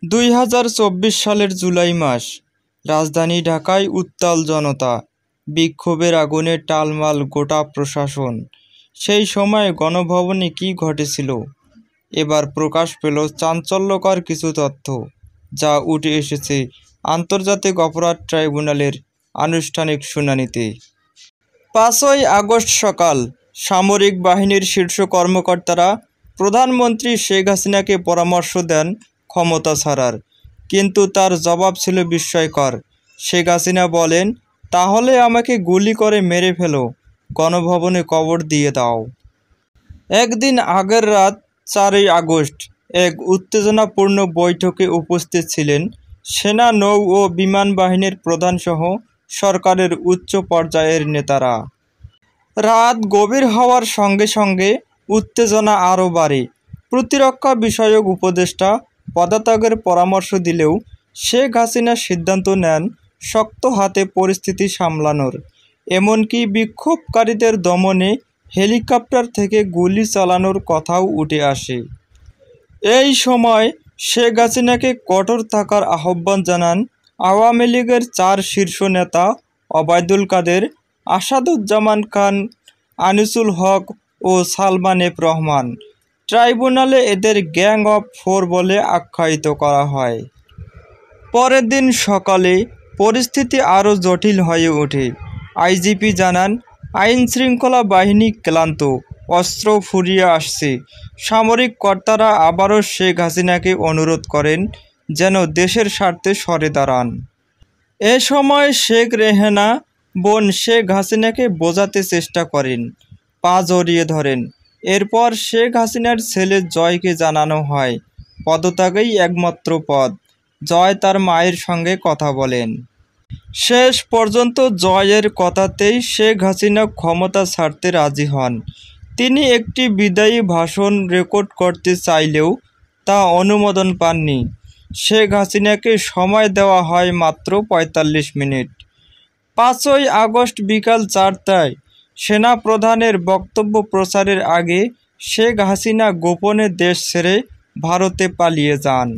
2024 সালের জুলাই মাস। রাজধানী ঢাকায় উত্তাল জনতা, বিক্ষোভের আগুনে টালমাল গোটা প্রশাসন। সেই সময় গণভবনে কি ঘটেছিল? এবার প্রকাশ পেল চাঞ্চল্যকর কিছু তথ্য, যা উঠে এসেছে আন্তর্জাতিক অপরাধ ট্রাইব্যুনালের আনুষ্ঠানিক শুনানিতে। 5ই আগস্ট সকাল, সামরিক বাহিনীর শীর্ষ কর্মকর্তারা প্রধানমন্ত্রী শেখ হাসিনাকে পরামর্শ দেন ক্ষমতা ছাড়ার, কিন্তু তার জবাব ছিল বিস্ময়কর। শেখ হাসিনা বলেন, তাহলে আমাকে গুলি করে মেরে ফেলো, গণভবনে কবর দিয়ে দাও। একদিন আগের রাত 4ই আগস্ট এক উত্তেজনাপূর্ণ বৈঠকে উপস্থিত ছিলেন সেনা, নৌ ও বিমান বাহিনীর প্রধানসহ সরকারের উচ্চ পর্যায়ের নেতারা। রাত গভীর হওয়ার সঙ্গে সঙ্গে উত্তেজনা আরও বাড়ে। প্রতিরক্ষা বিষয়ক উপদেষ্টা পদত্যাগের পরামর্শ দিলেও শেখ হাসিনা সিদ্ধান্ত নেন শক্ত হাতে পরিস্থিতি সামলানোর। এমনকি বিক্ষোভকারীদের দমনে হেলিকপ্টার থেকে গুলি চালানোর কথাও উঠে আসে। এই সময় শেখ হাসিনাকে কঠোর থাকার আহ্বান জানান আওয়ামী লীগের 4 শীর্ষ নেতা ওবায়দুল কাদের, আসাদুজ্জামান খান, আনিসুল হক ও সালমান এফ রহমান। ট্রাইব্যুনালে এদের গ্যাং অফ 4 বলে আখ্যায়িত করা হয়। পরের দিন সকালে পরিস্থিতি আরও জটিল হয়ে ওঠে। আইজিপি জানান, আইনশৃঙ্খলা বাহিনী ক্লান্ত, অস্ত্র ফুরিয়ে আসছে। সামরিক কর্তারা আবারও শেখ হাসিনাকে অনুরোধ করেন যেন দেশের স্বার্থে সরে দাঁড়ান। এ সময় শেখ রেহানা বোন শেখ হাসিনাকে বোঝাতে চেষ্টা করেন, পা জড়িয়ে ধরেন। এরপর শেখ হাসিনার ছেলে জয়কে জানানো হয় পদত্যাগই একমাত্র পথ। জয় তার মায়ের সঙ্গে কথা বলেন। শেষ পর্যন্ত জয়ের কথাতেই শেখ হাসিনা ক্ষমতা ছাড়তে রাজি হন। তিনি একটি বিদায়ী ভাষণ রেকর্ড করতে চাইলেও তা অনুমোদন পাননি। শেখ হাসিনাকে সময় দেওয়া হয় মাত্র 45 মিনিট। 5ই আগস্ট বিকাল 4টায় সেনা প্রধানের বক্তব্য প্রচারের আগে শেখ হাসিনা গোপনে দেশ ছেড়ে ভারতে পালিয়ে যান।